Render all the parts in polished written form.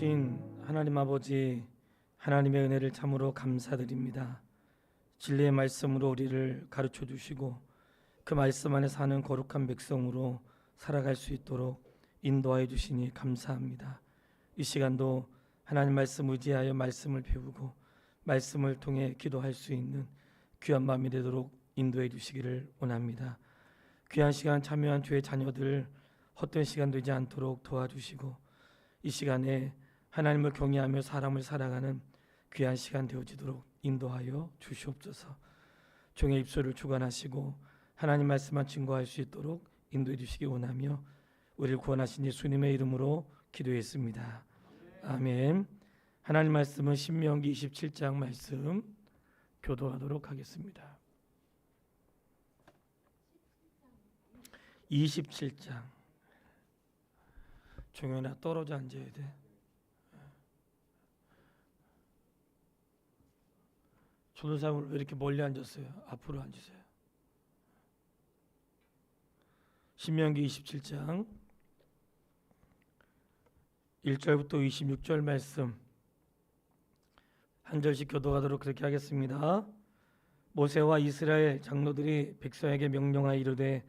주신 하나님 아버지, 하나님의 은혜를 참으로 감사드립니다. 진리의 말씀으로 우리를 가르쳐 주시고 그 말씀 안에 사는 거룩한 백성으로 살아갈 수 있도록 인도하여 주시니 감사합니다. 이 시간도 하나님 말씀 의지하여 말씀을 배우고 말씀을 통해 기도할 수 있는 귀한 마음이 되도록 인도해 주시기를 원합니다. 귀한 시간 참여한 주의 자녀들 헛된 시간 되지 않도록 도와주시고 이 시간에 하나님을 경외하며 사람을 사랑하는 귀한 시간 되어지도록 인도하여 주시옵소서. 종의 입술을 주관하시고 하나님 말씀만 증거할 수 있도록 인도해 주시기 원하며 우리를 구원하신 예수님의 이름으로 기도했습니다. 아멘. 하나님 말씀은 신명기 27장 말씀 교도하도록 하겠습니다. 27장. 종현아 떨어져 앉아야 돼. 전도사님을 왜 이렇게 멀리 앉았어요? 앞으로 앉으세요. 신명기 27장 1절부터 26절 말씀 한 절씩 교도하도록 그렇게 하겠습니다. 모세와 이스라엘 장로들이 백성에게 명령하여 이르되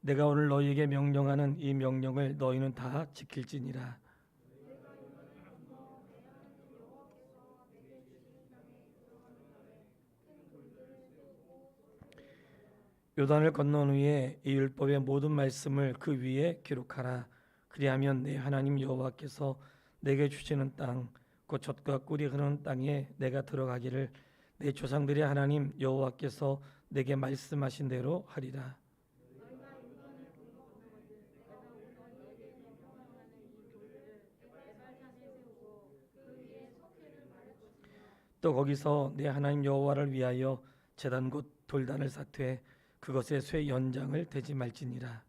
내가 오늘 너희에게 명령하는 이 명령을 너희는 다 지킬지니라. 요단을 건넌 후에 이 율법의 모든 말씀을 그 위에 기록하라. 그리하면 내 하나님 여호와께서 내게 주시는 땅 곧 젖과 꿀이 흐르는 땅에 내가 들어가기를 내 조상들의 하나님 여호와께서 내게 말씀하신 대로 하리라. 또 거기서 내 하나님 여호와를 위하여 제단 곧 돌단을 쌓되 그것에 쇠 연장을 대지 말지니라.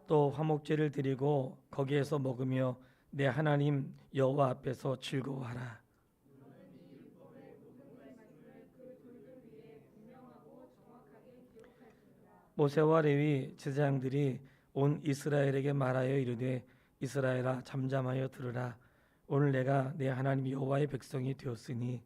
또 화목제를 드리고 거기에서 먹으며 내 하나님 여호와 앞에서 즐거워하라. 모세와 레위 제사장들이 온 이스라엘에게 말하여 이르되 이스라엘아 잠잠하여 들으라. 오늘 내가 내 하나님 여호와의 백성이 되었으니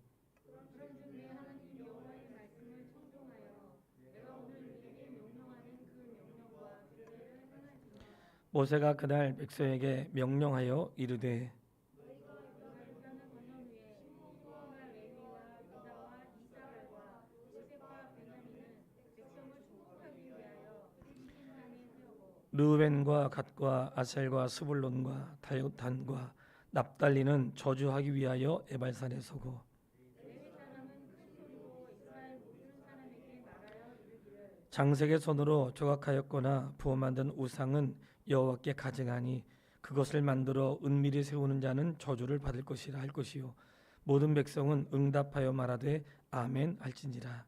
모세가 그날 백성에게 명령하여 이르되 르우벤과 갓과 아셀과 스불론과 단과 납달리는 저주하기 위하여 에발산에 서고 장색의 손으로 조각하였거나 부어 만든 우상은 여호와께 가증하니 그것을 만들어 은밀히 세우는 자는 저주를 받을 것이라 할 것이요 모든 백성은 응답하여 말하되 아멘 할지니라.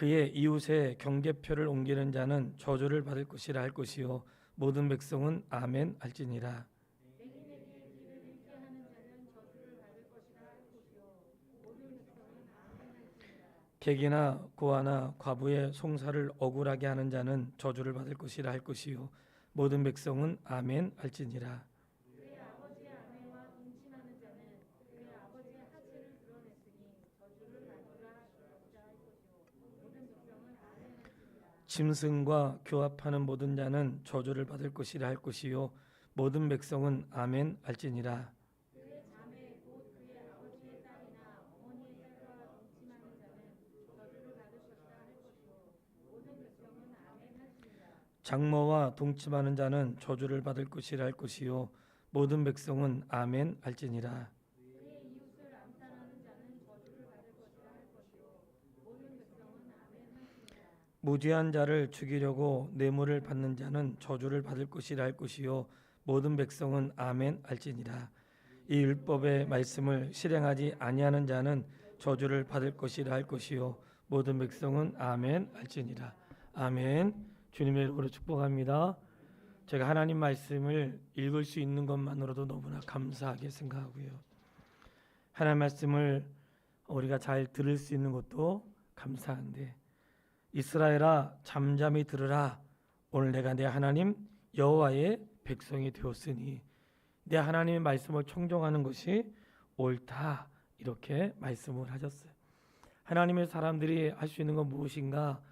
그의 이웃의 경계표를 옮기는 자는 저주를 받을 것이라 할 것이요 모든 백성은 아멘 할지니라. 객이나 고아나 과부의 송사를 억울하게 하는 자는 저주를 받을 것이라 할 것이요 모든 백성은 아멘 할지니라. 짐승과 교합하는 모든 자는 저주를 받을 것이라 할 것이요 모든 백성은 아멘 할지니라. 장모와 동침하는 자는 저주를 받을 것이라 할 것이요 모든 백성은 아멘 할지니라. 무죄한 자를 죽이려고 뇌물을 받는 자는 저주를 받을 것이라 할 것이요 모든 백성은 아멘 할지니라. 이 율법의 말씀을 실행하지 아니하는 자는 저주를 받을 것이라 할 것이요 모든 백성은 아멘 할지니라. 아멘. 주님의 이름으로 축복합니다. 제가 하나님 말씀을 읽을 수 있는 것만으로도 너무나 감사하게 생각하고요. 하나님 말씀을 우리가 잘 들을 수 있는 것도 감사한데, 이스라엘아 잠잠히 들으라. 오늘 내가 내 하나님 여호와의 백성이 되었으니 내 하나님의 말씀을 청종하는 것이 옳다. 이렇게 말씀을 하셨어요. 하나님의 사람들이 할 수 있는 건 무엇인가?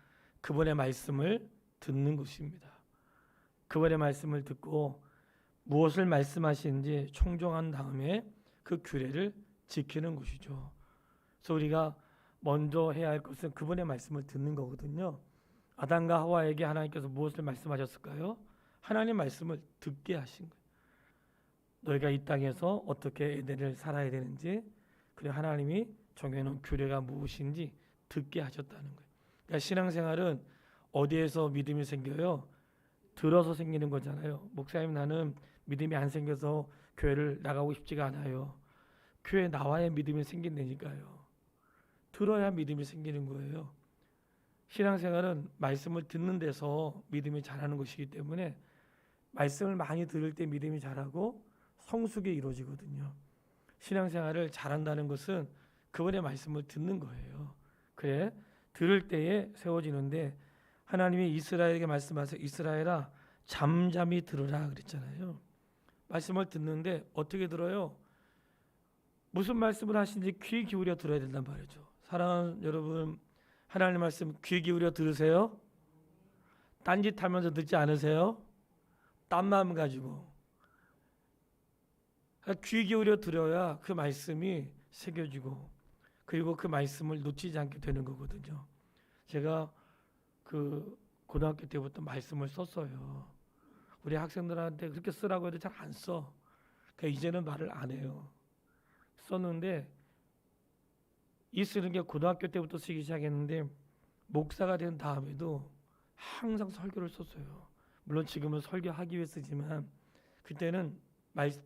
그분의 말씀을 듣는 것입니다. 그분의 말씀을 듣고 무엇을 말씀하시는지 청종한 다음에 그 규례를 지키는 것이죠. 그래서 우리가 먼저 해야 할 것은 그분의 말씀을 듣는 거거든요. 아담과 하와에게 하나님께서 무엇을 말씀하셨을까요? 하나님 말씀을 듣게 하신 거예요. 너희가 이 땅에서 어떻게 에덴을 살아야 되는지, 그리고 하나님이 정해놓은 규례가 무엇인지 듣게 하셨다는 거예요. 그러니까 신앙생활은 어디에서 믿음이 생겨요? 들어서 생기는 거잖아요. 목사님, 나는 믿음이 안 생겨서 교회를 나가고 싶지가 않아요. 교회 나와야 믿음이 생긴다니까요. 들어야 믿음이 생기는 거예요. 신앙생활은 말씀을 듣는 데서 믿음이 자라는 것이기 때문에 말씀을 많이 들을 때 믿음이 자라고 성숙이 이루어지거든요. 신앙생활을 잘한다는 것은 그분의 말씀을 듣는 거예요. 그래 들을 때에 세워지는데, 하나님이 이스라엘에게 말씀하세요. 이스라엘아 잠잠히 들으라 그랬잖아요. 말씀을 듣는데 어떻게 들어요? 무슨 말씀을 하시는지 귀 기울여 들어야 된단 말이죠. 사랑하는 여러분, 하나님 말씀 귀 기울여 들으세요? 딴짓하면서 듣지 않으세요? 딴 마음 가지고. 귀 기울여 들어야 그 말씀이 새겨지고, 그리고 그 말씀을 놓치지 않게 되는 거거든요. 제가 그 고등학교 때부터 말씀을 썼어요. 우리 학생들한테 그렇게 쓰라고 해도 잘 안 써. 그러니까 이제는 말을 안 해요. 썼는데, 이 쓰는 게 고등학교 때부터 쓰기 시작했는데 목사가 된 다음에도 항상 설교를 썼어요. 물론 지금은 설교하기 위해 쓰지만 그때는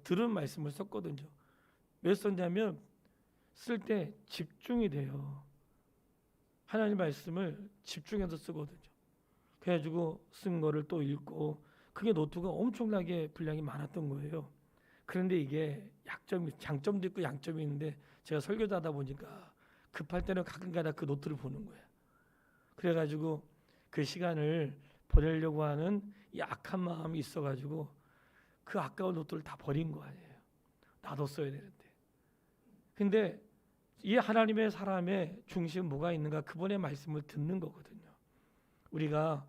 들은 말씀을 썼거든요. 왜 썼냐면 쓸 때 집중이 돼요. 하나님 말씀을 집중해서 쓰거든요. 그래가지고 쓴 거를 또 읽고, 그게 노트가 엄청나게 분량이 많았던 거예요. 그런데 이게 장점도 있고 양점이 있는데, 제가 설교자다 보니까 급할 때는 가끔가다 그 노트를 보는 거예요. 그래가지고 그 시간을 보내려고 하는 이 악한 마음이 있어가지고 그 아까운 노트를 다 버린 거 아니에요. 나도 써야 되는데. 근데 이 하나님의 사람의 중심 뭐가 있는가? 그분의 말씀을 듣는 거거든요. 우리가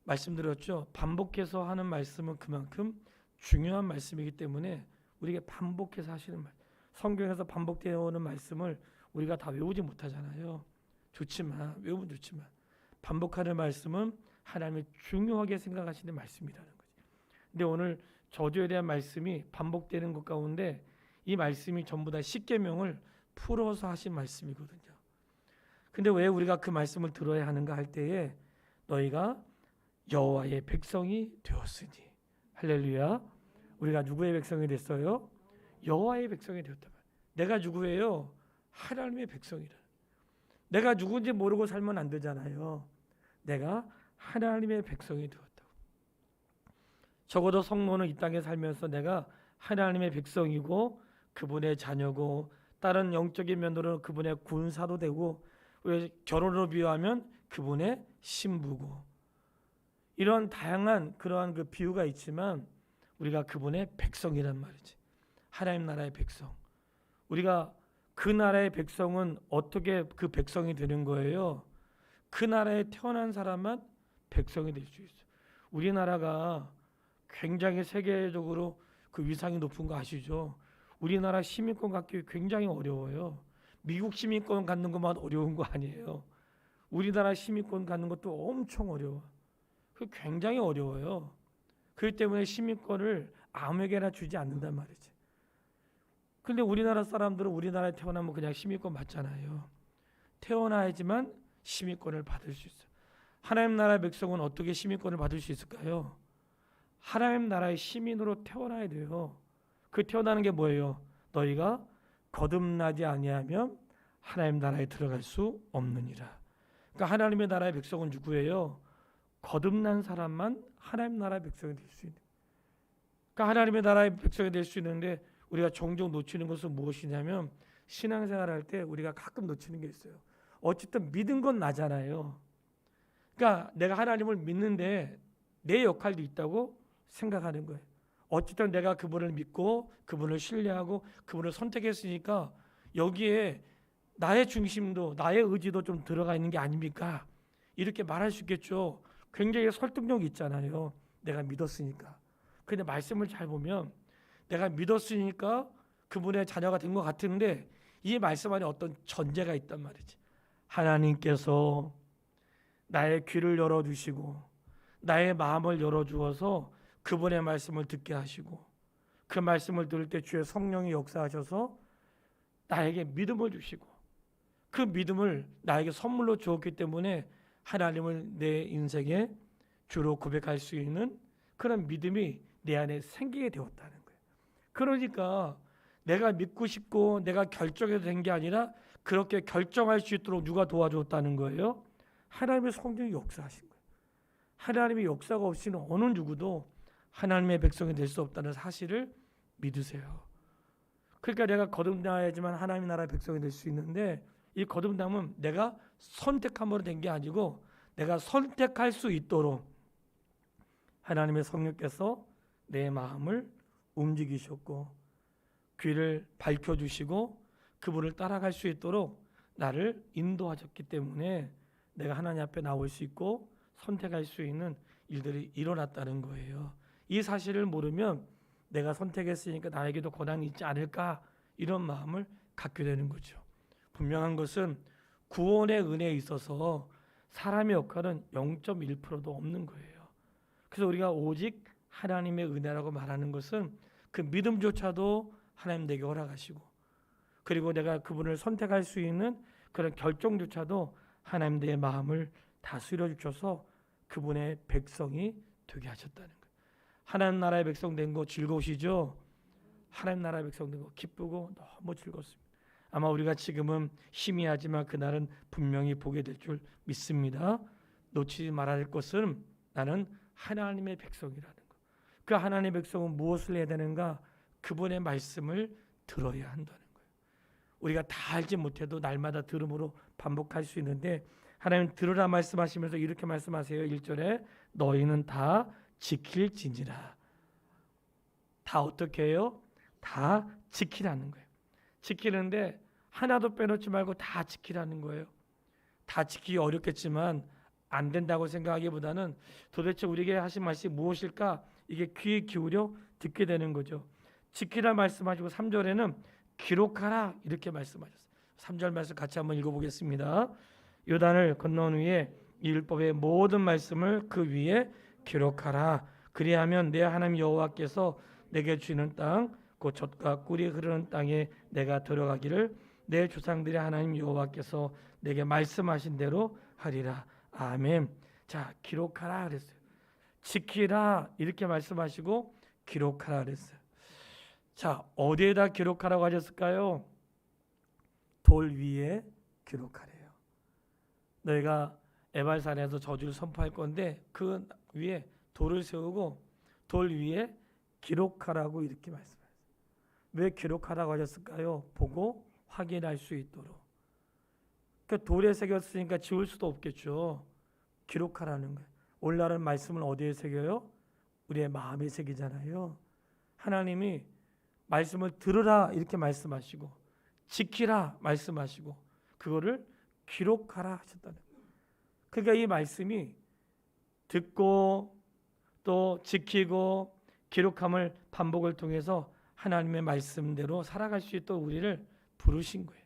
말씀드렸죠. 반복해서 하는 말씀은 그만큼 중요한 말씀이기 때문에 우리가 반복해서 하시는 말, 성경에서 반복되어 오는 말씀을 우리가 다 외우지 못하잖아요. 좋지만, 외우면 좋지만 반복하는 말씀은 하나님이 중요하게 생각하시는 말씀이라는 거죠. 근데 오늘 저주에 대한 말씀이 반복되는 것 가운데 이 말씀이 전부 다 십계명을 풀어서 하신 말씀이거든요. 근데 왜 우리가 그 말씀을 들어야 하는가 할 때에 너희가 여호와의 백성이 되었으니, 할렐루야. 우리가 누구의 백성이 됐어요? 여호와의 백성이 되었다. 내가 누구예요? 하나님의 백성이라. 내가 누군지 모르고 살면 안 되잖아요. 내가 하나님의 백성이 되었다고. 적어도 성도는 이 땅에 살면서 내가 하나님의 백성이고 그분의 자녀고, 다른 영적인 면으로는 그분의 군사도 되고, 결혼으로 비유하면 그분의 신부고, 이런 다양한 그러한 그 비유가 있지만 우리가 그분의 백성이란 말이지. 하나님 나라의 백성. 우리가 그 나라의 백성은 어떻게 그 백성이 되는 거예요? 그 나라에 태어난 사람만 백성이 될 수 있어요. 우리나라가 굉장히 세계적으로 그 위상이 높은 거 아시죠? 우리나라 시민권 갖기 굉장히 어려워요. 미국 시민권 갖는 것만 어려운 거 아니에요. 우리나라 시민권 갖는 것도 엄청 어려워. 그 굉장히 어려워요. 그렇기 때문에 시민권을 아무에게나 주지 않는단 말이지. 근데 우리나라 사람들은 우리나라에 태어나면 그냥 시민권 받잖아요. 태어나야지만 시민권을 받을 수 있어요. 하나님 나라의 백성은 어떻게 시민권을 받을 수 있을까요? 하나님 나라의 시민으로 태어나야 돼요. 그 태어나는 게 뭐예요? 너희가 거듭나지 아니하면 하나님 나라에 들어갈 수 없느니라. 그러니까 하나님의 나라의 백성은 누구예요? 거듭난 사람만 하나님 나라의 백성이 될 수 있는. 그러니까 하나님의 나라의 백성이 될 수 있는데 우리가 종종 놓치는 것은 무엇이냐면 신앙생활 할 때 우리가 가끔 놓치는 게 있어요. 어쨌든 믿은 건 나잖아요. 그러니까 내가 하나님을 믿는데 내 역할도 있다고 생각하는 거예요. 어쨌든 내가 그분을 믿고 그분을 신뢰하고 그분을 선택했으니까 여기에 나의 중심도 나의 의지도 좀 들어가 있는 게 아닙니까? 이렇게 말할 수 있겠죠. 굉장히 설득력이 있잖아요. 내가 믿었으니까. 근데 말씀을 잘 보면 내가 믿었으니까 그분의 자녀가 된 것 같은데 이 말씀 안에 어떤 전제가 있단 말이지. 하나님께서 나의 귀를 열어주시고 나의 마음을 열어주어서 그분의 말씀을 듣게 하시고 그 말씀을 들을 때 주의 성령이 역사하셔서 나에게 믿음을 주시고 그 믿음을 나에게 선물로 주었기 때문에 하나님을 내 인생에 주로 고백할 수 있는 그런 믿음이 내 안에 생기게 되었다는 거예요. 그러니까 내가 믿고 싶고 내가 결정해서 된 게 아니라 그렇게 결정할 수 있도록 누가 도와줬다는 거예요? 하나님의 성령이 역사하신 거예요. 하나님의 역사가 없이는 어느 누구도 하나님의 백성이 될 수 없다는 사실을 믿으세요. 그러니까 내가 거듭나야지만 하나님의 나라의 백성이 될 수 있는데 이 거듭남은 내가 선택함으로 된 게 아니고 내가 선택할 수 있도록 하나님의 성령께서 내 마음을 움직이셨고 귀를 밝혀주시고 그분을 따라갈 수 있도록 나를 인도하셨기 때문에 내가 하나님 앞에 나올 수 있고 선택할 수 있는 일들이 일어났다는 거예요. 이 사실을 모르면 내가 선택했으니까 나에게도 권한이 있지 않을까 이런 마음을 갖게 되는 거죠. 분명한 것은 구원의 은혜에 있어서 사람의 역할은 0.1%도 없는 거예요. 그래서 우리가 오직 하나님의 은혜라고 말하는 것은 그 믿음조차도 하나님 내게 허락하시고 그리고 내가 그분을 선택할 수 있는 그런 결정조차도 하나님 내 마음을 다스려 주셔서 그분의 백성이 되게 하셨다는 거예요. 하나님 나라의 백성 된 거 즐거우시죠? 하나님 나라의 백성 된 거 기쁘고 너무 즐겁습니다. 아마 우리가 지금은 희미하지만 그날은 분명히 보게 될 줄 믿습니다. 놓치지 말아야 할 것은 나는 하나님의 백성이라는 것. 그 하나님의 백성은 무엇을 해야 되는가? 그분의 말씀을 들어야 한다는 거예요. 우리가 다 알지 못해도 날마다 들음으로 반복할 수 있는데 하나님 들으라 말씀하시면서 이렇게 말씀하세요. 1절에 너희는 다 지킬지니라. 다 어떻게 해요? 다 지키라는 거예요. 지키는데 하나도 빼놓지 말고 다 지키라는 거예요. 다 지키기 어렵겠지만 안 된다고 생각하기보다는 도대체 우리에게 하신 말씀이 무엇일까? 이게 귀에 기울여 듣게 되는 거죠. 지키라 말씀하시고 3절에는 기록하라 이렇게 말씀하셨어요. 3절 말씀 같이 한번 읽어보겠습니다. 요단을 건넌 후에 이 율법의 모든 말씀을 그 위에 기록하라. 그리하면 내 하나님 여호와께서 내게 주는 땅 곧 젖과 꿀이 흐르는 땅에 내가 들어가기를 내 조상들의 하나님 여호와께서 내게 말씀하신 대로 하리라. 아멘. 자, 기록하라 그랬어요. 지키라 이렇게 말씀하시고 기록하라 그랬어요. 자, 어디에다 기록하라고 하셨을까요? 돌 위에 기록하래요. 너희가 에발산에서 저주를 선포할 건데 그 위에 돌을 세우고 돌 위에 기록하라고 이렇게 말씀하셨어요. 왜 기록하라고 하셨을까요? 보고 확인할 수 있도록. 그러니까 돌에 새겼으니까 지울 수도 없겠죠. 기록하라는 거예요. 오늘날은 말씀을 어디에 새겨요? 우리의 마음에 새기잖아요. 하나님이 말씀을 들으라 이렇게 말씀하시고 지키라 말씀하시고 그거를 기록하라 하셨다는 거예요. 그러니까 이 말씀이 듣고 또 지키고 기록함을 반복을 통해서 하나님의 말씀대로 살아갈 수 있도록 우리를 부르신 거예요.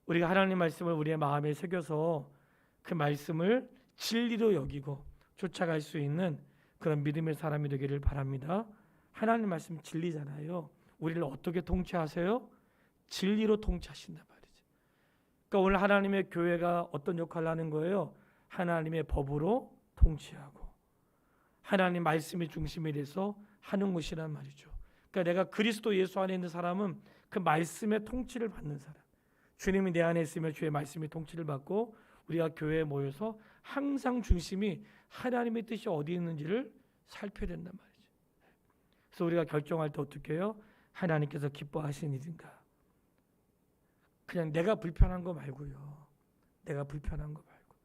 우리가 하나님 말씀을 우리의 마음에 새겨서 그 말씀을 진리로 여기고 쫓아갈 수 있는 그런 믿음의 사람이 되기를 바랍니다. 하나님 말씀 진리잖아요. 우리를 어떻게 통치하세요? 진리로 통치하신단 말이죠. 그러니까 오늘 하나님의 교회가 어떤 역할을 하는 거예요? 하나님의 법으로 통치하고 하나님 말씀이 중심이 돼서 하는 것이란 말이죠. 그러니까 내가 그리스도 예수 안에 있는 사람은 그 말씀의 통치를 받는 사람. 주님이 내 안에 있으면 주의 말씀이 통치를 받고 우리가 교회에 모여서 항상 중심이 하나님의 뜻이 어디 있는지를 살펴야 된단 말이죠. 그래서 우리가 결정할 때 어떻게 해요? 하나님께서 기뻐하시는 일인가? 그냥 내가 불편한 거 말고요. 내가 불편한 거 말고,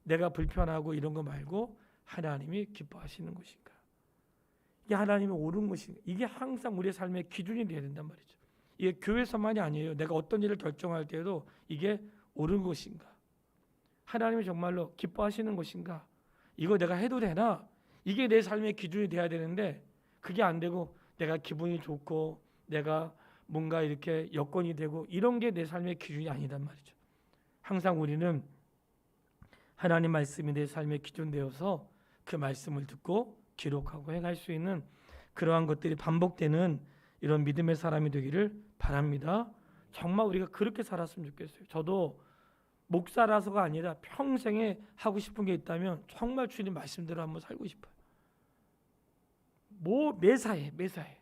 내가 불편하고 이런 거 말고 하나님이 기뻐하시는 것인가? 이게 하나님이 옳은 것인가? 이게 항상 우리의 삶의 기준이 되어야 된단 말이죠. 이게 교회에서만이 아니에요. 내가 어떤 일을 결정할 때에도 이게 옳은 것인가? 하나님이 정말로 기뻐하시는 것인가? 이거 내가 해도 되나? 이게 내 삶의 기준이 돼야 되는데 그게 안 되고 내가 기분이 좋고 내가 뭔가 이렇게 여건이 되고 이런 게 내 삶의 기준이 아니단 말이죠. 항상 우리는 하나님 말씀이 내 삶의 기준 되어서 그 말씀을 듣고 기록하고 행할 수 있는 그러한 것들이 반복되는 이런 믿음의 사람이 되기를 바랍니다. 정말 우리가 그렇게 살았으면 좋겠어요. 저도 목사라서가 아니라 평생에 하고 싶은 게 있다면 정말 주님 말씀대로 한번 살고 싶어요. 매사에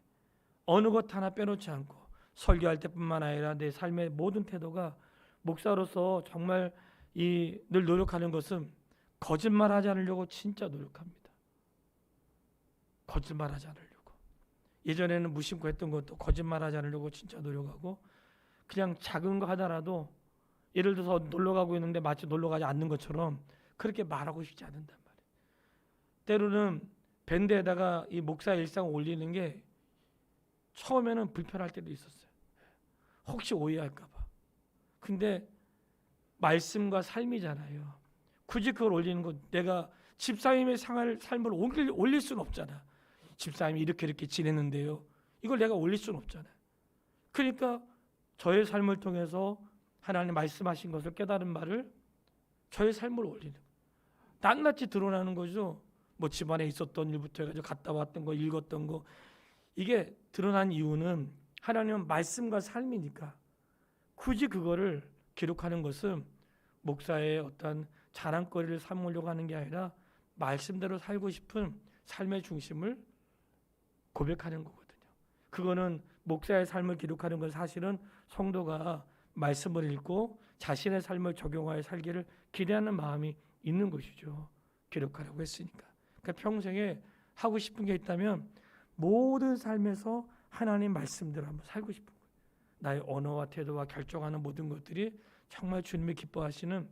어느 것 하나 빼놓지 않고 설교할 때뿐만 아니라 내 삶의 모든 태도가 목사로서 정말 늘 노력하는 것은 거짓말하지 않으려고 진짜 노력합니다. 거짓말하지 않으려고. 예전에는 무심코 했던 것도 거짓말하지 않으려고 진짜 노력하고 그냥 작은 거 하더라도 예를 들어서 놀러 가고 있는데 마치 놀러 가지 않는 것처럼 그렇게 말하고 싶지 않는단 말이에요. 때로는 밴드에다가 이 목사 일상 올리는 게 처음에는 불편할 때도 있었어요. 혹시 오해할까 봐. 근데 말씀과 삶이잖아요. 굳이 그걸 올리는 것, 내가 집사님의 삶을 올릴 수는 없잖아. 집사님이 이렇게 지냈는데요. 이걸 내가 올릴 수는 없잖아요. 그러니까 저의 삶을 통해서 하나님 말씀하신 것을 깨달은 말을 저의 삶을 올리는, 낱낱이 드러나는 거죠. 뭐 집안에 있었던 일부터 해가지고 갔다 왔던 거, 읽었던 거, 이게 드러난 이유는 하나님은 말씀과 삶이니까. 굳이 그거를 기록하는 것은 목사의 어떤 자랑거리를 삼으려고 하는 게 아니라 말씀대로 살고 싶은 삶의 중심을 고백하는 거거든요. 그거는 목사의 삶을 기록하는 건 사실은 성도가 말씀을 읽고 자신의 삶을 적용하여 살기를 기대하는 마음이 있는 것이죠. 기록하라고 했으니까. 그러니까 평생에 하고 싶은 게 있다면 모든 삶에서 하나님 말씀대로 한번 살고 싶은 거예요. 나의 언어와 태도와 결정하는 모든 것들이 정말 주님이 기뻐하시는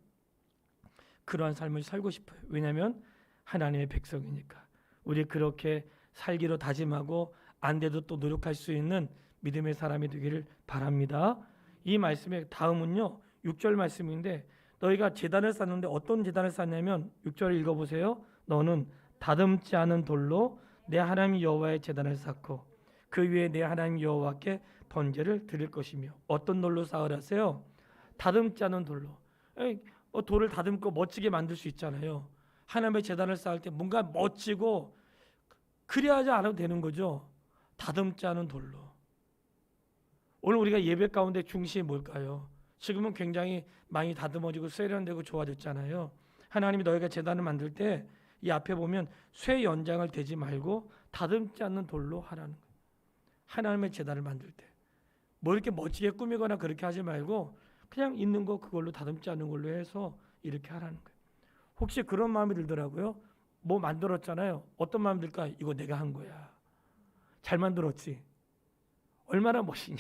그러한 삶을 살고 싶어요. 왜냐하면 하나님의 백성이니까. 우리 그렇게 살기로 다짐하고 안 돼도 또 노력할 수 있는 믿음의 사람이 되기를 바랍니다. 이 말씀의 다음은요 6절 말씀인데, 너희가 제단을 쌓는데 어떤 제단을 쌓냐면 6절을 읽어보세요. 너는 다듬지 않은 돌로 내 하나님 여호와의 제단을 쌓고 그 위에 내 하나님 여호와께 번제를 드릴 것이며. 어떤 돌로 쌓으라세요? 다듬지 않은 돌로. 돌을 다듬고 멋지게 만들 수 있잖아요. 하나님의 제단을 쌓을 때 뭔가 멋지고 그래야 하지 않아도 되는 거죠. 다듬지 않은 돌로. 오늘 우리가 예배 가운데 중심이 뭘까요? 지금은 굉장히 많이 다듬어지고 세련되고 좋아졌잖아요. 하나님이 너희가 제단을 만들 때 이 앞에 보면 쇠 연장을 대지 말고 다듬지 않는 돌로 하라는 거예요. 하나님의 제단을 만들 때 뭐 이렇게 멋지게 꾸미거나 그렇게 하지 말고 그냥 있는 거 그걸로 다듬지 않는 걸로 해서 이렇게 하라는 거예요. 혹시 그런 마음이 들더라고요. 뭐 만들었잖아요. 어떤 마음 들까? 이거 내가 한 거야. 잘 만들었지. 얼마나 멋있냐.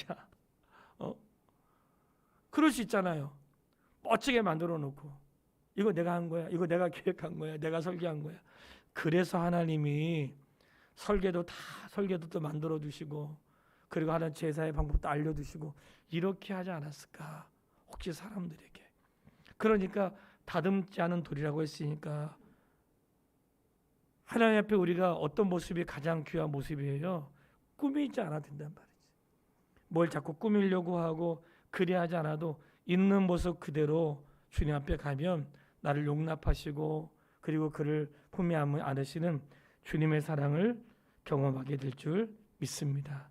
그럴 수 있잖아요. 멋지게 만들어 놓고 이거 내가 한 거야. 이거 내가 계획한 거야. 내가 설계한 거야. 그래서 하나님이 설계도 또 만들어 주시고 그리고 하나님 제사의 방법도 알려주시고 이렇게 하지 않았을까? 혹시 사람들에게. 그러니까 다듬지 않은 돌이라고 했으니까 하나님 앞에 우리가 어떤 모습이 가장 귀한 모습이에요? 꾸미지 않아도 된단 말이지. 뭘 자꾸 꾸미려고 하고 그래야 하지 않아도 있는 모습 그대로 주님 앞에 가면 나를 용납하시고 그리고 그를 품에 안으시는 주님의 사랑을 경험하게 될 줄 믿습니다.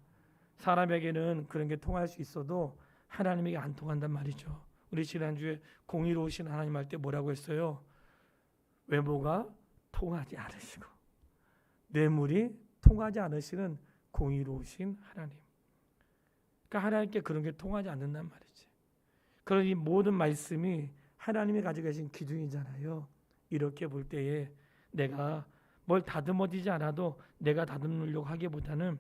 사람에게는 그런 게 통할 수 있어도 하나님에게 안 통한단 말이죠. 우리 지난주에 공의로우신 하나님 할 때 뭐라고 했어요? 외모가 통하지 않으시고 뇌물이 통하지 않으시는 공의로우신 하나님. 그러니까 하나님께 그런 게 통하지 않는단 말이지. 그런 이 모든 말씀이 하나님이 가지고 계신 기준이잖아요. 이렇게 볼 때에 내가 뭘 다듬어지지 않아도 내가 다듬으려고 하기보다는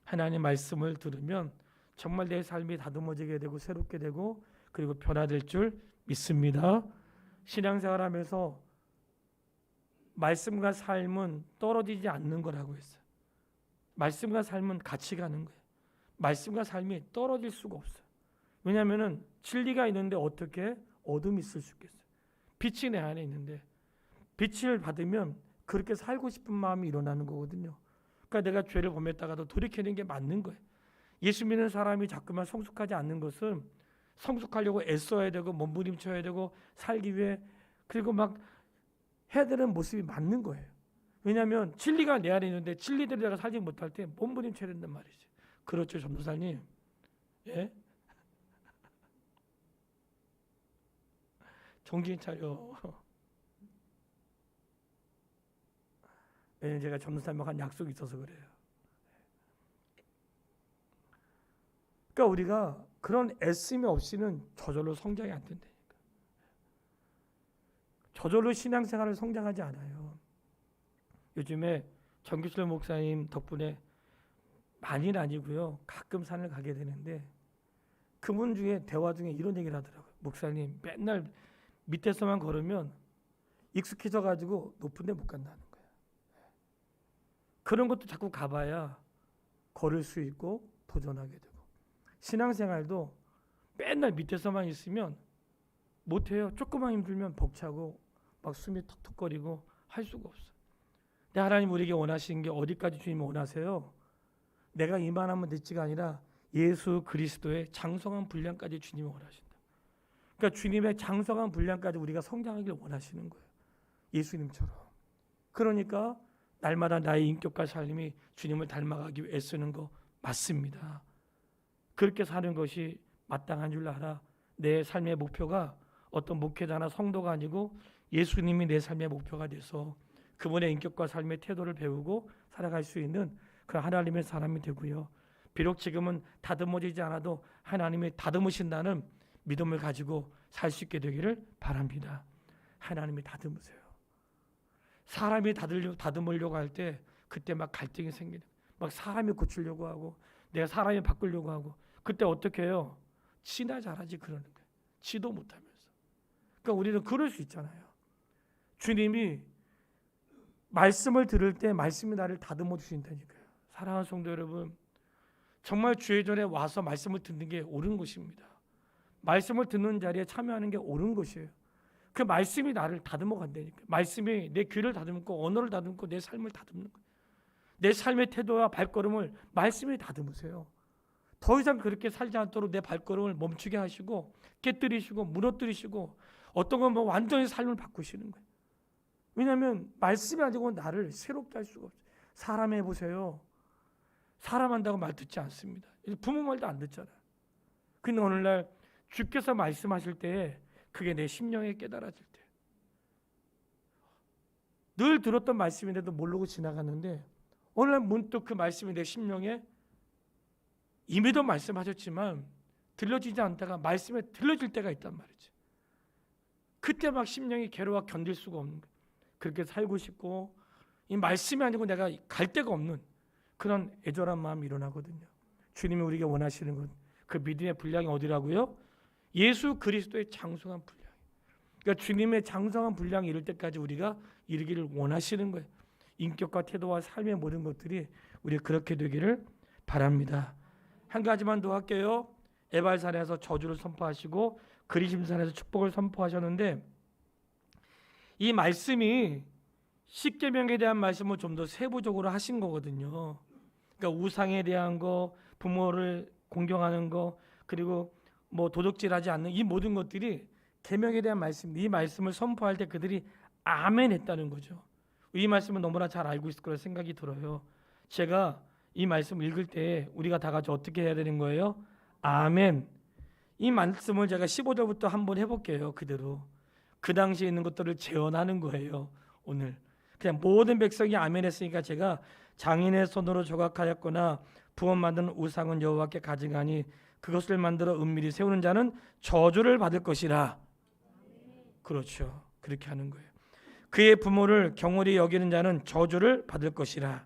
하나님 말씀을 들으면 정말 내 삶이 다듬어지게 되고 새롭게 되고 그리고 변화될 줄 믿습니다. 신앙생활하면서 말씀과 삶은 떨어지지 않는 거라고 했어요. 말씀과 삶은 같이 가는 거예요. 말씀과 삶이 떨어질 수가 없어요. 왜냐하면 진리가 있는데 어떻게 어둠이 있을 수 있겠어요? 빛이 내 안에 있는데 빛을 받으면 그렇게 살고 싶은 마음이 일어나는 거거든요. 그러니까 내가 죄를 범했다가도 돌이키는 게 맞는 거예요. 예수 믿는 사람이 자꾸만 성숙하지 않는 것은 성숙하려고 애써야 되고 몸부림쳐야 되고 살기 위해 그리고 막 해야 되는 모습이 맞는 거예요. 왜냐하면 진리가 내 안에 있는데 진리대로 내가 살지 못할 때 몸부림쳐야 된단 말이죠. 그렇죠, 전도사님? 예? 정신 차려. 왜냐면 제가 전도사님하고 한 약속이 있어서 그래요. 그러니까 우리가 그런 애씀이 없이는 저절로 성장이 안 된다니까. 저절로 신앙생활을 성장하지 않아요. 요즘에 정규철 목사님 덕분에 많이는 아니고요. 가끔 산을 가게 되는데 그분 중에 대화 중에 이런 얘기를 하더라고요. 목사님 맨날 밑에서만 걸으면 익숙해져 가지고 높은 데 못 간다는 거예요. 그런 것도 자꾸 가봐야 걸을 수 있고 도전하게 되고 신앙생활도 맨날 밑에서만 있으면 못해요. 조금만 힘들면 벅차고 막 숨이 턱턱거리고 할 수가 없어요. 근데 하나님 우리에게 원하시는 게 어디까지 주님이 원하세요? 내가 이만하면 됐지가 아니라 예수 그리스도의 장성한 분량까지 주님이 원하신다. 그러니까 주님의 장성한 분량까지 우리가 성장하길 원하시는 거예요. 예수님처럼. 그러니까 날마다 나의 인격과 삶이 주님을 닮아가기 위해 애쓰는 거 맞습니다. 그렇게 사는 것이 마땅한 줄 알아. 내 삶의 목표가 어떤 목회자나 성도가 아니고 예수님이 내 삶의 목표가 돼서 그분의 인격과 삶의 태도를 배우고 살아갈 수 있는 그 하나님의 사람이 되고요. 비록 지금은 다듬어지지 않아도 하나님이 다듬으신다는 믿음을 가지고 살 수 있게 되기를 바랍니다. 하나님이 다듬으세요. 사람이 다듬으려고 할 때 그때 막 갈등이 생기는, 막 사람이 고치려고 하고 내가 사람이 바꾸려고 하고 그때 어떻게 해요? 지나 잘하지 그러는 거예요. 지도 못하면서. 그러니까 우리는 그럴 수 있잖아요. 주님이 말씀을 들을 때 말씀이 나를 다듬어 주신다니까요. 사랑하는 성도 여러분, 정말 주의 전에 와서 말씀을 듣는 게 옳은 것입니다. 말씀을 듣는 자리에 참여하는 게 옳은 것이에요. 그 말씀이 나를 다듬어 간다니까. 말씀이 내 귀를 다듬고 언어를 다듬고 내 삶을 다듬는 거예요. 내 삶의 태도와 발걸음을 말씀이 다듬으세요. 더 이상 그렇게 살지 않도록 내 발걸음을 멈추게 하시고 깨뜨리시고 무너뜨리시고 어떤 건 뭐 완전히 삶을 바꾸시는 거예요. 왜냐하면 말씀이 아니고 나를 새롭게 할 수가 없어요. 사람 해보세요. 사람 한다고 말 듣지 않습니다. 부모 말도 안 듣잖아요. 근데 오늘날 주께서 말씀하실 때 그게 내 심령에 깨달아질 때 늘 들었던 말씀인데도 모르고 지나갔는데 오늘날 문득 그 말씀이 내 심령에 이미도 말씀하셨지만 들려지지 않다가 말씀에 들려질 때가 있단 말이죠. 그때 막 심령이 괴로워 견딜 수가 없는 거예요. 그렇게 살고 싶고 이 말씀이 아니고 내가 갈 데가 없는 그런 애절한 마음이 일어나거든요. 주님이 우리에게 원하시는 것, 그 믿음의 분량이 어디라고요? 예수 그리스도의 장성한 분량. 그러니까 주님의 장성한 분량이 이를 때까지 우리가 이르기를 원하시는 거예요. 인격과 태도와 삶의 모든 것들이 우리 그렇게 되기를 바랍니다. 한 가지만 더 할게요. 에발산에서 저주를 선포하시고 그리심산에서 축복을 선포하셨는데 이 말씀이 십계명에 대한 말씀을 좀 더 세부적으로 하신 거거든요. 그러니까 우상에 대한 거, 부모를 공경하는 거, 그리고 뭐 도둑질하지 않는 이 모든 것들이 계명에 대한 말씀, 이 말씀을 선포할 때 그들이 아멘 했다는 거죠. 이 말씀은 너무나 잘 알고 있을 거라 생각이 들어요. 제가 이 말씀을 읽을 때 우리가 다 같이 어떻게 해야 되는 거예요? 아멘. 이 말씀을 제가 15절부터 한번 해볼게요. 그대로. 그 당시에 있는 것들을 재현하는 거예요. 오늘 그냥 모든 백성이 아멘 했으니까 제가 장인의 손으로 조각하였거나 부원 만드는 우상은 여호와께 가증하니 그것을 만들어 은밀히 세우는 자는 저주를 받을 것이라. 그렇죠. 그렇게 하는 거예요. 그의 부모를 경홀히 여기는 자는 저주를 받을 것이라.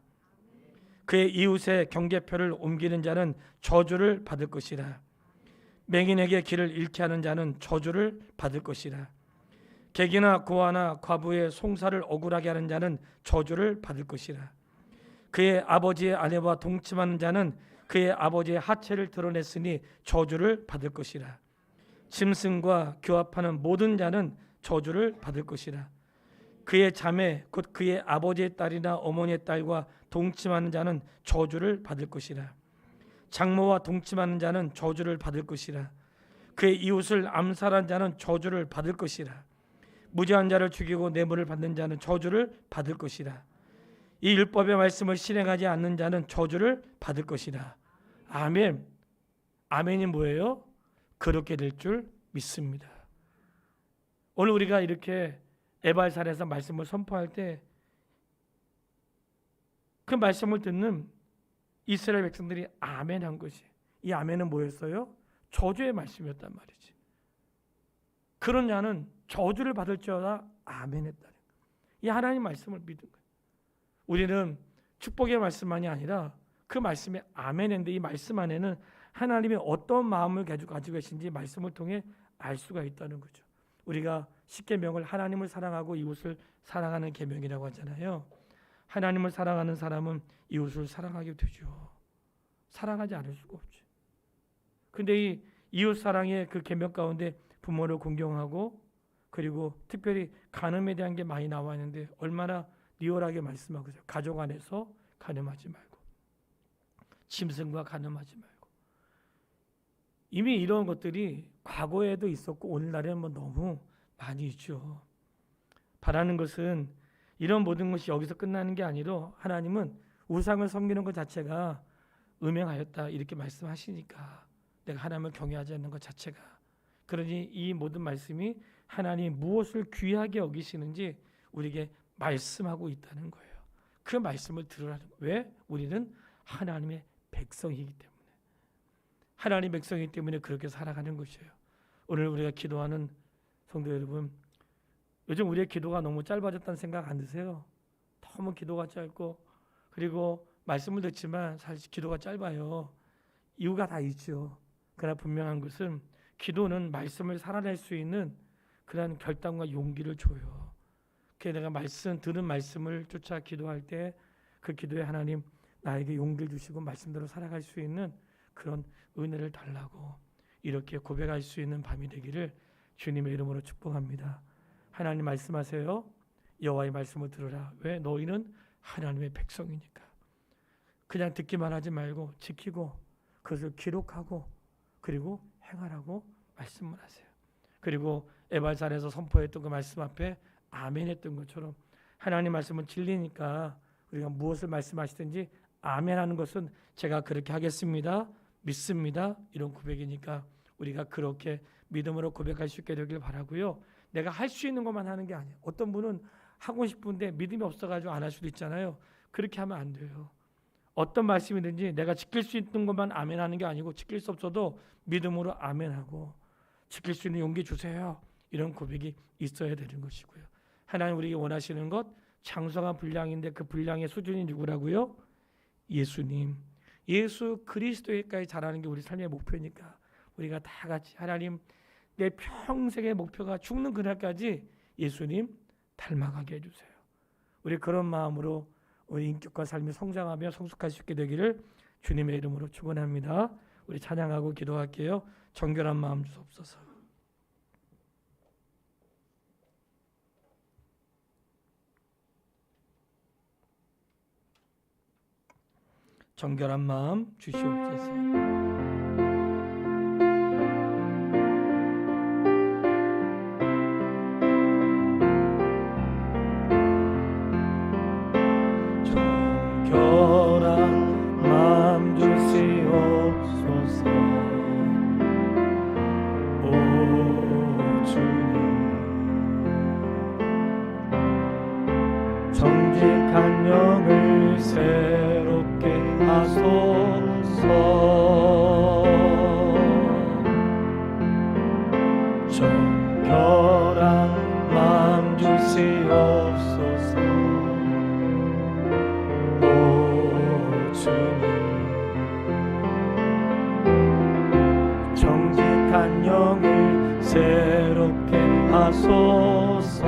그의 이웃의 경계표를 옮기는 자는 저주를 받을 것이라. 맹인에게 길을 잃게 하는 자는 저주를 받을 것이라. 객이나 고아나 과부의 송사를 억울하게 하는 자는 저주를 받을 것이라. 그의 아버지의 아내와 동침하는 자는 그의 아버지의 하체를 드러냈으니 저주를 받을 것이라. 짐승과 교합하는 모든 자는 저주를 받을 것이라. 그의 자매 곧 그의 아버지의 딸이나 어머니의 딸과 동침하는 자는 저주를 받을 것이라. 장모와 동침하는 자는 저주를 받을 것이라. 그의 이웃을 암살한 자는 저주를 받을 것이라. 무죄한 자를 죽이고 뇌물을 받는 자는 저주를 받을 것이라. 이 율법의 말씀을 실행하지 않는 자는 저주를 받을 것이라. 아멘. 아멘이 뭐예요? 그렇게 될 줄 믿습니다. 오늘 우리가 이렇게 에발산에서 말씀을 선포할 때 그 말씀을 듣는 이스라엘 백성들이 아멘 한 것이, 이 아멘은 뭐였어요? 저주의 말씀이었단 말이지. 그런 자는 저주를 받을지어다 아멘 했다는 거예요. 이 하나님 말씀을 믿은 거예요. 우리는 축복의 말씀만이 아니라 그 말씀에 아멘 했는데 이 말씀 안에는 하나님의 어떤 마음을 가지고 계신지 말씀을 통해 알 수가 있다는 거죠. 우리가 십계명을 하나님을 사랑하고 이웃을 사랑하는 계명이라고 하잖아요. 하나님을 사랑하는 사람은 이웃을 사랑하게 되죠. 사랑하지 않을 수가 없죠. 근데 이 이웃 사랑의 그 계명 가운데 부모를 공경하고 그리고 특별히 간음에 대한 게 많이 나와 있는데 얼마나 리얼하게 말씀하고 있어요. 가족 안에서 간음하지 말고, 짐승과 간음하지 말고. 이미 이런 것들이 과거에도 있었고 오늘날에는 뭐 너무 많이 있죠. 바라는 것은 이런 모든 것이 여기서 끝나는 게 아니라 하나님은 우상을 섬기는 것 자체가 음행하였다 이렇게 말씀하시니까 내가 하나님을 경외하지 않는 것 자체가, 그러니 이 모든 말씀이 하나님이 무엇을 귀하게 여기시는지 우리에게 말씀하고 있다는 거예요. 그 말씀을 들으라는 거예요. 왜? 우리는 하나님의 백성이기 때문에, 하나님의 백성이기 때문에 그렇게 살아가는 것이에요. 오늘 우리가 기도하는 성도 여러분, 요즘 우리의 기도가 너무 짧아졌다는 생각 안 드세요? 너무 기도가 짧고, 그리고 말씀을 듣지만 사실 기도가 짧아요. 이유가 다 있죠. 그러나 분명한 것은 기도는 말씀을 살아낼 수 있는 그런 결단과 용기를 줘요. 그래서 내가 들은 말씀을 쫓아 기도할 때 그 기도에 하나님 나에게 용기를 주시고 말씀대로 살아갈 수 있는 그런 은혜를 달라고 이렇게 고백할 수 있는 밤이 되기를 주님의 이름으로 축복합니다. 하나님 말씀하세요. 여호와의 말씀을 들으라. 왜? 너희는 하나님의 백성이니까. 그냥 듣기만 하지 말고 지키고 그것을 기록하고 그리고 행하라고 말씀을 하세요. 그리고 에발산에서 선포했던 그 말씀 앞에 아멘 했던 것처럼 하나님 말씀은 진리니까 우리가 무엇을 말씀하시든지 아멘 하는 것은 제가 그렇게 하겠습니다, 믿습니다, 이런 고백이니까 우리가 그렇게 믿음으로 고백할 수 있게 되길 바라고요. 내가 할 수 있는 것만 하는 게 아니에요. 어떤 분은 하고 싶은데 믿음이 없어가지고 안 할 수도 있잖아요. 그렇게 하면 안 돼요. 어떤 말씀이든지 내가 지킬 수 있는 것만 아멘하는 게 아니고 지킬 수 없어도 믿음으로 아멘하고 지킬 수 있는 용기 주세요. 이런 고백이 있어야 되는 것이고요. 하나님 우리에게 원하시는 것 장성한 분량인데 그 분량의 수준이 누구라고요? 예수님. 예수 그리스도에까지 자라는 게 우리 삶의 목표니까 우리가 다 같이 하나님 내 평생의 목표가 죽는 그날까지 예수님 닮아가게 해주세요. 우리 그런 마음으로 우리 인격과 삶이 성장하며 성숙할 수 있게 되기를 주님의 이름으로 축원합니다. 우리 찬양하고 기도할게요. 정결한 마음 주옵소서. 정결한 마음 주시옵소서. 정직한 영을 새롭게 하소서. 영을 새롭게 하소서.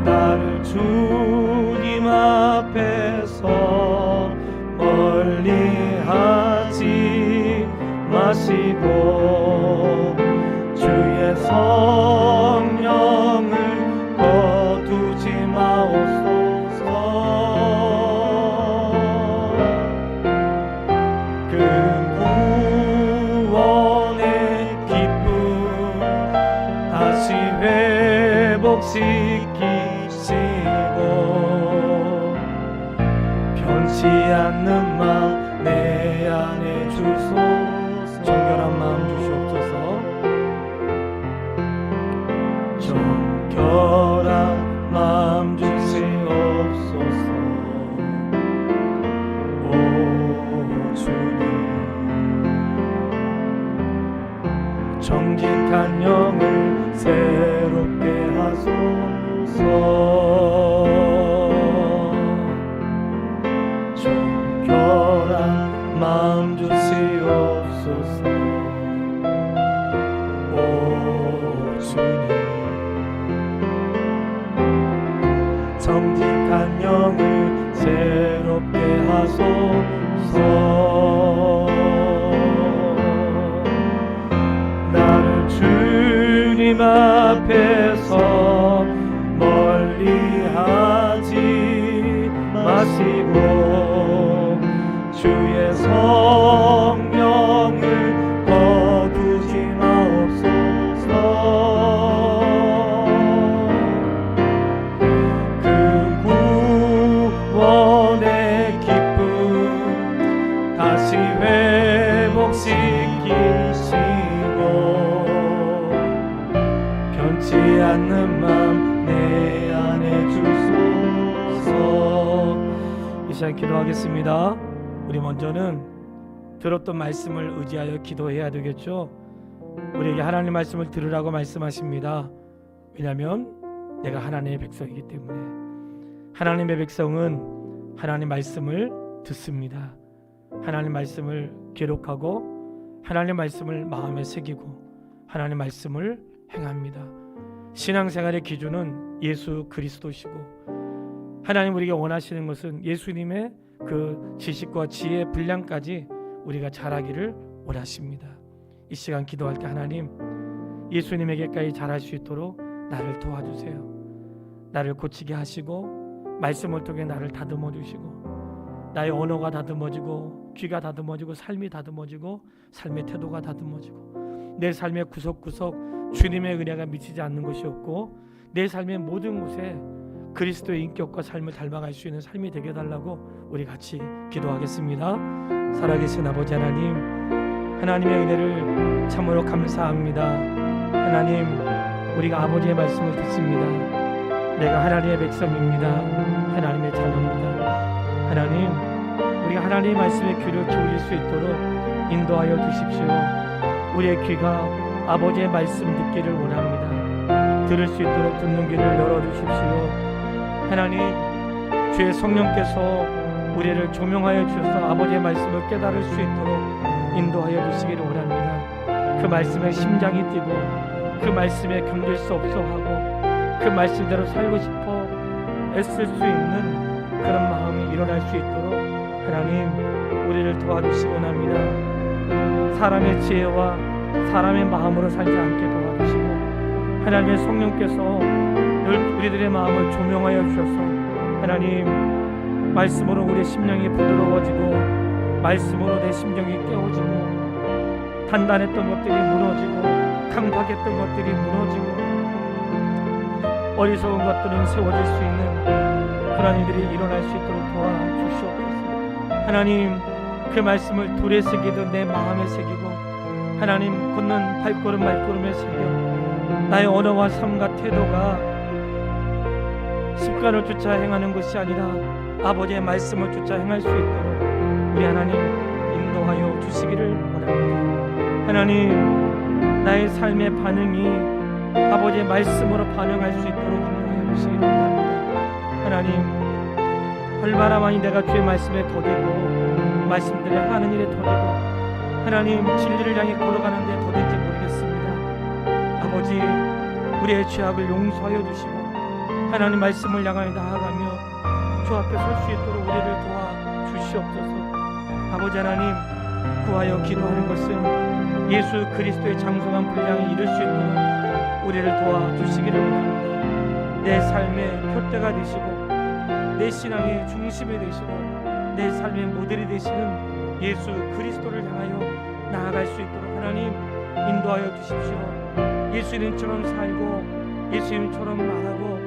나를 주님 앞에서 멀리하지 마시고 주의 성령을 거두지 마옵소서. 그 구원의 기쁨 다시 회복시키시고 변치 않는 마음 내 안에 주소서. 정결한 마음 주시옵소서. 정결한 마음 주시옵소서. 오 주님, 정직한 영을 새롭게 하소서. 정결한 마음 주시옵소서. 오 주님, 정직한 영을 새롭게 하소서. 나를 주님 앞에서 멀리하지 마시고 주의 성령을 거두지 마옵소서. 그 구원의 기쁨 다시 회복시키시고 변치 않는 마음 내 안에 주소서. 이 시간 기도하겠습니다. 우리 먼저는 들었던 말씀을 의지하여 기도해야 되겠죠. 우리에게 하나님 말씀을 들으라고 말씀하십니다. 왜냐하면 내가 하나님의 백성이기 때문에. 하나님의 백성은 하나님 말씀을 듣습니다. 하나님 말씀을 기록하고 하나님 말씀을 마음에 새기고 하나님 말씀을 행합니다. 신앙생활의 기준은 예수 그리스도시고 하나님 우리에게 원하시는 것은 예수님의 그 지식과 지혜의 분량까지 우리가 자라기를 원하십니다. 이 시간 기도할 때 하나님 예수님에게까지 자랄 수 있도록 나를 도와주세요. 나를 고치게 하시고 말씀을 통해 나를 다듬어 주시고 나의 언어가 다듬어지고 귀가 다듬어지고 삶이 다듬어지고 삶의 태도가 다듬어지고 내 삶의 구석구석 주님의 은혜가 미치지 않는 것이 없고 내 삶의 모든 곳에 그리스도의 인격과 삶을 닮아갈 수 있는 삶이 되게 해달라고 우리 같이 기도하겠습니다. 살아계신 아버지 하나님, 하나님의 은혜를 참으로 감사합니다. 하나님, 우리가 아버지의 말씀을 듣습니다. 내가 하나님의 백성입니다. 하나님의 자녀입니다. 하나님, 우리가 하나님의 말씀에 귀를 기울일 수 있도록 인도하여 주십시오. 우리의 귀가 아버지의 말씀 듣기를 원합니다. 들을 수 있도록 듣는 귀를 열어주십시오. 하나님, 주의 성령께서 우리를 조명하여 주셔서 아버지의 말씀을 깨달을 수 있도록 인도하여 주시기를 원합니다. 그 말씀에 심장이 뛰고 그 말씀에 견딜 수 없어 하고 그 말씀대로 살고 싶어 애쓸 수 있는 그런 마음이 일어날 수 있도록 하나님 우리를 도와주시기 원합니다. 사람의 지혜와 사람의 마음으로 살지 않게 도와주시고 하나님의 성령께서 늘 우리들의 마음을 조명하여 주셔서 하나님 말씀으로 우리의 심령이 부드러워지고 말씀으로 내 심령이 깨워지고 단단했던 것들이 무너지고 강박했던 것들이 무너지고 어리석은 것들은 세워질 수 있는 그런 일들이 일어날 수 있도록 도와주시옵소서. 하나님, 그 말씀을 둘에 새기든 내 마음에 새기고 하나님 걷는 발걸음 말걸음에 새겨 나의 언어와 삶과 태도가 습관을 쫓아 행하는 것이 아니라 아버지의 말씀을 쫓아 행할 수 있도록 우리 하나님 인도하여 주시기를 원합니다. 하나님, 나의 삶의 반응이 아버지의 말씀으로 반응할 수 있도록 인도하여 주시기를 원합니다. 하나님, 얼마나 많이 내가 주의 말씀에 더디고 말씀들을 하는 일에 더디고 하나님 진리를 향해 걸어가는데 더딘지 모르겠습니다. 아버지, 우리의 죄악을 용서하여 주시고 하나님 말씀을 향하여 나아가며 주 앞에 설 수 있도록 우리를 도와 주시옵소서. 아버지 하나님, 구하여 기도하는 것은 예수 그리스도의 장성한 분량에 이를 수 있도록 우리를 도와 주시기를 원합니다. 내 삶의 표대가 되시고 내 신앙의 중심이 되시고 내 삶의 모델이 되시는 예수 그리스도를 향하여 나아갈 수 있도록 하나님 인도하여 주십시오. 예수님처럼 살고 예수님처럼 말하고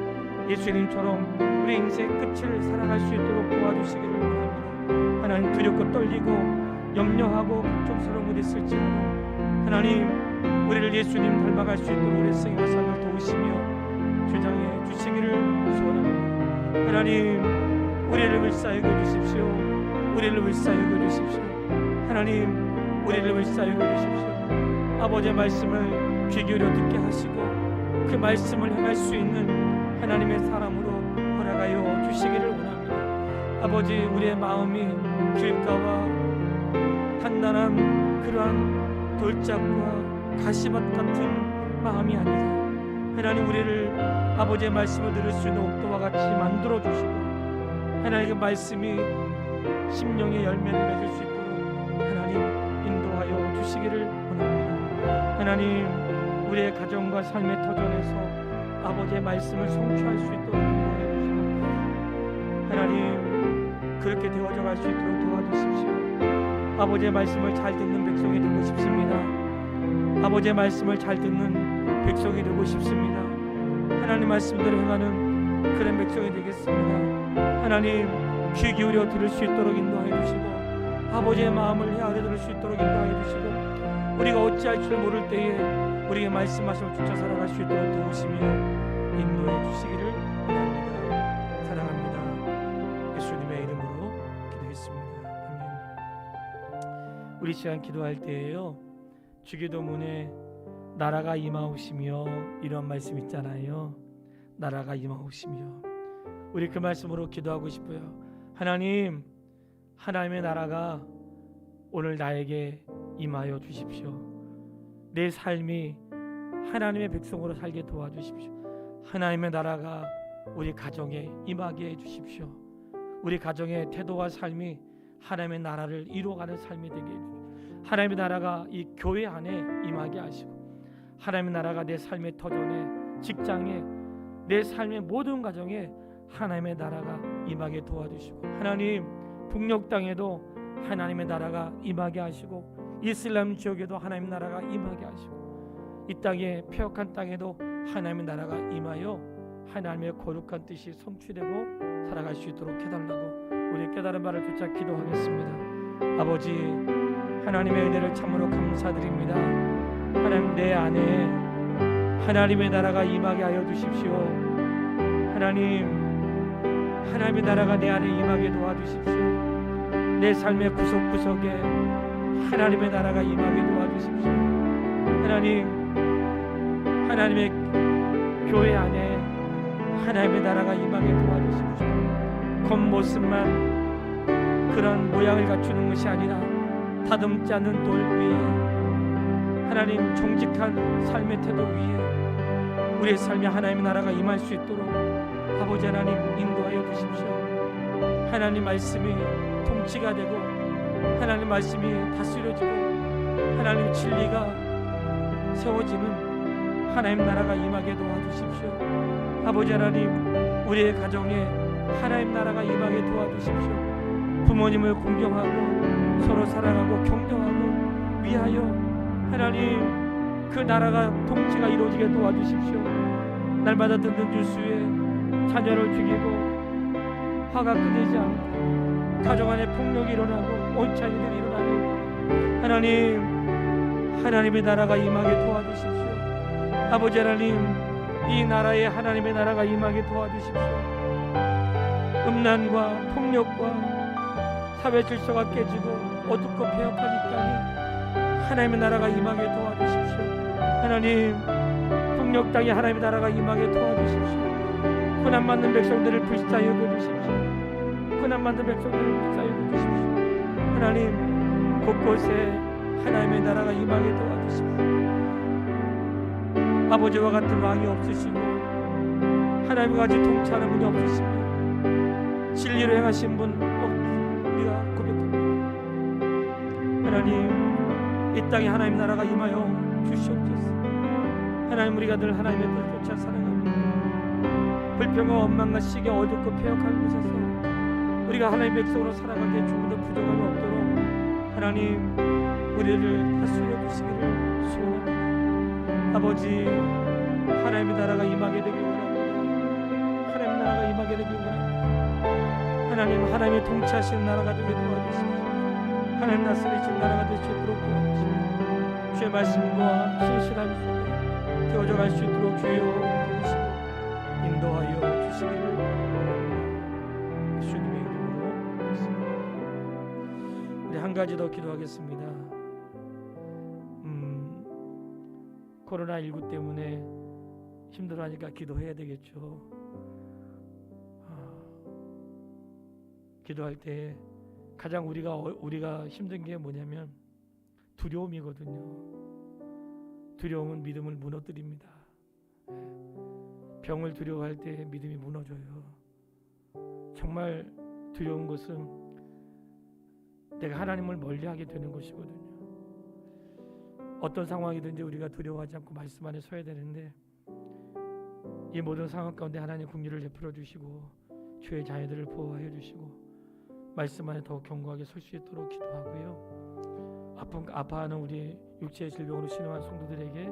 예수님처럼 우리 인생의 끝을 살아갈 수 있도록 도와주시기를 원합니다. 하나님, 두렵고 떨리고 염려하고 걱정스러운 일이 있을지라도 하나님, 우리를 예수님 닮아갈 수 있도록 우리의 생애와 삶을 도우시며 주장해 주시기를 소원합니다. 하나님, 우리를 불쌍히 주십시오. 우리를 불쌍히 주십시오. 하나님, 우리를 불쌍히 주십시오. 아버지의 말씀을 귀 기울여 듣게 하시고 그 말씀을 행할 수 있는 하나님의 사람으로 허락하여 주시기를 원합니다. 아버지, 우리의 마음이 길가와 단단한 그러한 돌짝과 가시밭 같은 마음이 아니라 하나님, 우리를 아버지의 말씀을 들을 수 있는 옥도와 같이 만들어 주시고 하나님의 말씀이 심령의 열매를 맺을 수 있도록 하나님 인도하여 주시기를 원합니다. 하나님, 우리의 가정과 삶의 터전에서 아버지의 말씀을 성취할 수 있도록 인도해 주시고 하나님, 그렇게 되어져 갈 수 있도록 도와주십시오. 아버지의 말씀을 잘 듣는 백성이 되고 싶습니다. 아버지의 말씀을 잘 듣는 백성이 되고 싶습니다. 하나님 말씀대로 행하는 그런 백성이 되겠습니다. 하나님, 귀 기울여 들을 수 있도록 인도하여 주시고 아버지의 마음을 헤아려 들을 수 있도록 인도하여 주시고 우리가 어찌할 줄 모를 때에 우리에게 말씀하심을 쫓아 살아갈 수 있도록 도우시며 인도해 주시기를 원합니다. 사랑합니다. 예수님의 이름으로 기도했습니다. 아멘. 우리 시간 기도할 때에요, 주기도문에 나라가 임하오시며 이런 말씀 있잖아요. 나라가 임하오시며, 우리 그 말씀으로 기도하고 싶어요. 하나님, 하나님의 나라가 오늘 나에게 임하여 주십시오. 내 삶이 하나님의 백성으로 살게 도와주십시오. 하나님의 나라가 우리 가정에 임하게 해주십시오. 우리 가정의 태도와 삶이 하나님의 나라를 이루어가는 삶이 되게 해주십시오. 하나님의 나라가 이 교회 안에 임하게 하시고 하나님의 나라가 내 삶의 터전에, 직장에, 내 삶의 모든 가정에 하나님의 나라가 임하게 도와주시고 하나님, 북녘 땅에도 하나님의 나라가 임하게 하시고 이슬람 지역에도 하나님의 나라가 임하게 하시고 이 땅에, 폐역한 땅에도 하나님의 나라가 임하여 하나님의 거룩한 뜻이 성취되고 살아갈 수 있도록 해달라고 우리 깨달은 바를 쫓아 기도하겠습니다. 아버지, 하나님의 은혜를 참으로 감사드립니다. 하나님, 내 안에 하나님의 나라가 임하게 하여 주십시오. 하나님, 하나님의 나라가 내 안에 임하게 도와주십시오. 내 삶의 구석구석에 하나님의 나라가 임하게 도와주십시오. 하나님, 하나님의 교회 안에 하나님의 나라가 임하게 도와주십시오. 겉모습만 그런 모양을 갖추는 것이 아니라 다듬지 않는 돌 위에 하나님 정직한 삶의 태도 위에 우리의 삶에 하나님의 나라가 임할 수 있도록 아버지 하나님 인도하여 주십시오. 하나님 말씀이 통치가 되고 하나님 말씀이 다스려지고 하나님 진리가 세워지는 하나님 나라가 임하게 도와주십시오. 아버지 하나님, 우리의 가정에 하나님 나라가 임하게 도와주십시오. 부모님을 공경하고 서로 사랑하고 경경하고 위하여 하나님 그 나라가 통치가 이루어지게 도와주십시오. 날마다 듣는 뉴스에 자녀를 죽이고 화가 끊이지 않고 가정 안에 폭력이 일어나고 원치 않은 일이 일어나고 하나님의 나라가 임하게 도와주십시오. 아버지 하나님, 이 나라에 하나님의 나라가 임하게 도와주십시오. 음란과 폭력과 사회 질서가 깨지고 어둡고 폐역한 이 땅에 하나님의 나라가 임하게 도와주십시오. 하나님, 북녘 땅에 하나님의 나라가 임하게 도와주십시오. 고난받는 백성들을 불쌍히 여겨주십시오. 고난받는 백성들을 불쌍히 여겨주십시오. 하나님 곳곳에 하나님의 나라가 임하게 도와주십시오. 아버지와 같은 왕이 없으시고 하나님과 같이 통치하는 분이 없으시며 진리로 행하신 분 우리가 고백합니다. 하나님 이 땅에 하나님 나라가 임하여 주시옵소서. 하나님 우리가 늘 하나님의 뜻을 쫓아 살아가며 불평과 원망과 시기 어둡고 폐역한 곳에서 우리가 하나님의 백성으로 살아가기에 조금도 부족함이 없도록 하나님 우리를 다스려 주시기를 소원합니다. 아버지 하나님의 나라가 임하게 되길 원합니다. 하나님의 나라가 임하게 되길 원합니다. 하나님의 통치하시는 나라가 되게 도와주십시오. 하나님 다스리시는 나라가 될 수 있도록 도와주십시오. 주의 말씀과 신실한 속에 되어져갈 수 있도록 주여 도우시고 인도하여 주시기를 원합니다. 예수님의 이름으로 말씀합니다. 우리 한 가지 더 기도하겠습니다. 코로나19 때문에 힘들어하니까 기도해야 되겠죠. 기도할 때 가장 우리가 힘든 게 뭐냐면 두려움이거든요. 두려움은 믿음을 무너뜨립니다. 병을 두려워할 때 믿음이 무너져요. 정말 두려운 것은 내가 하나님을 멀리하게 되는 것이거든요. 어떤 상황이든지 우리가 두려워하지 않고 말씀 안에 서야 되는데 이 모든 상황 가운데 하나님 긍휼을 베풀어 주시고 주의 자녀들을 보호하여 주시고 말씀 안에 더욱 견고하게 설 수 있도록 기도하고요. 아파하는 우리 육체의 질병으로 신음한 성도들에게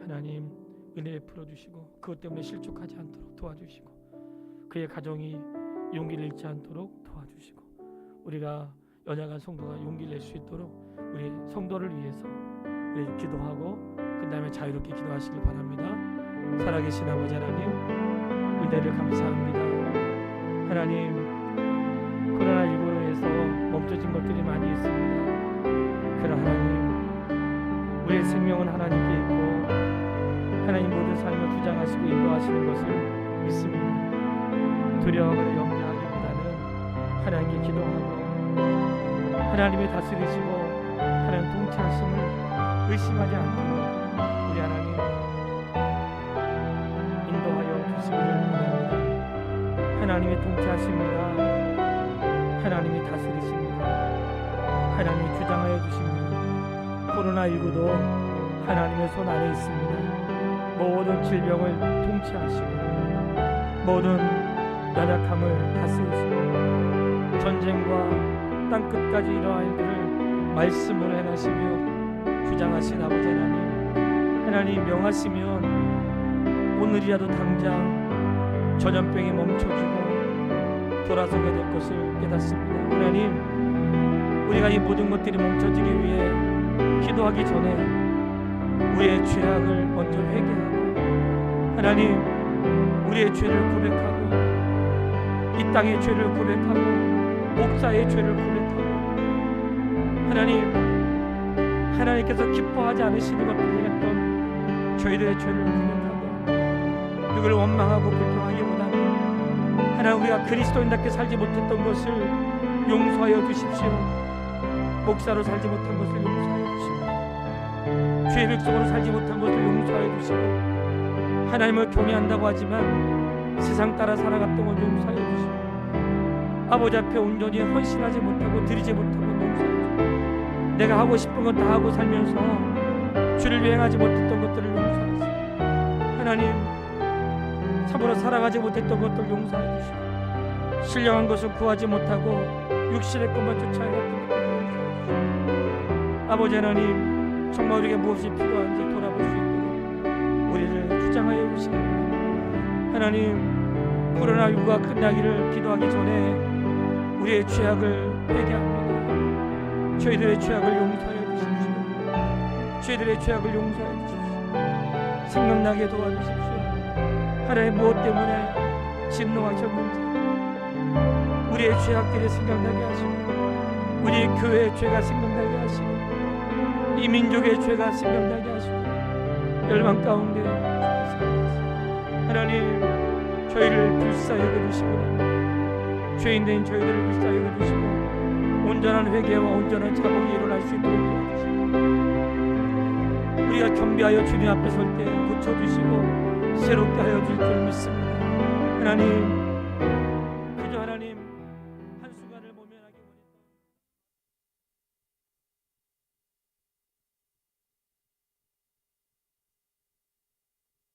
하나님 은혜 베풀어 주시고 그것 때문에 실족하지 않도록 도와주시고 그의 가정이 용기를 잃지 않도록 도와주시고 우리가 연약한 성도가 용기를 낼 수 있도록 우리 성도를 위해서 우리 기도하고 그 다음에 자유롭게 기도하시길 바랍니다. 살아계신 아버지 하나님 은혜를 감사합니다. 하나님 코로나19로 해서 멈춰진 것들이 많이 있습니다. 그러나 하나님 우리의 생명은 하나님께 있고 하나님 모든 삶을 주장하시고 인도하시는 것을 믿습니다. 두려워하거나 염려하기보다는 하나님께 기도하고 하나님의 다스리시고 하나님 통치하심을 의심하지 않도록 우리 하나님 인도하여 주시기를 원합니다. 하나님이 통치하십니다. 하나님이 다스리십니다. 하나님이 주장하여 주십니다. 코로나19도 하나님의 손 안에 있습니다. 모든 질병을 통치하시고 모든 연약함을 다스리시고 전쟁과 땅끝까지 이러한 일들을 말씀으로 행하시며 주장하신 아버지 하나님 명하시면 오늘이라도 당장 전염병이 멈춰지고 돌아서게 될 것을 깨닫습니다. 하나님 우리가 이 모든 것들이 멈춰지기 위해 기도하기 전에 우리의 죄악을 먼저 회개하고 하나님 우리의 죄를 고백하고 이 땅의 죄를 고백하고 목사의 죄를 고백하고 하나님께서 기뻐하지 않으시는 것들을 했던 저희들의 죄를 고백하고 누구를 원망하고 불평하기보다는 하나님 우리가 그리스도인답게 살지 못했던 것을 용서하여 주십시오. 목사로 살지 못한 것을 용서하여 주시고 주의 백성으로 살지 못한 것을 용서하여 주시고 하나님을 경외한다고 하지만 세상 따라 살아갔던 것 용서하여 주시고 아버지 앞에 온전히 헌신하지 못하고 드리지 못한 것 용서하여 주시고 내가 하고 싶은 건 다 하고 살면서 주를 위행하지 못했던 것들을 용서하시고 하나님 참으로 살아가지 못했던 것들 용서해 주시고 신령한 것을 구하지 못하고 육신의 것만 쫓아야했던 것들 용서해 주시고 아버지 하나님 정말 우리에게 무엇이 필요한지 돌아볼 수 있도록 우리를 주장하여 주시기 바랍니다. 하나님 코로나19가 끝나기를 기도하기 전에 우리의 죄악을 회개합니다. 저희들의 죄악을 용서해 주십시오. 저희들의 죄악을 용서해 주십시오. 생각나게 도와주십시오. 하나님 무엇 때문에 진노하셨는지 우리의 죄악들이 생각나게 하시고 우리 교회의 죄가 생각나게 하시고 이 민족의 죄가 생각나게 하시고 열방 가운데 하나님 저희를 불쌍히 여겨주시고 죄인된 저희들을 불쌍히 여겨주시고 온전한 회개와 온전한 자복이 일어날 수 있도록 도와주시고, 우리가 겸비하여 주님 앞에 설 때 고쳐주시고 새롭게 하여 줄 줄 믿습니다. 하나님, 그저 하나님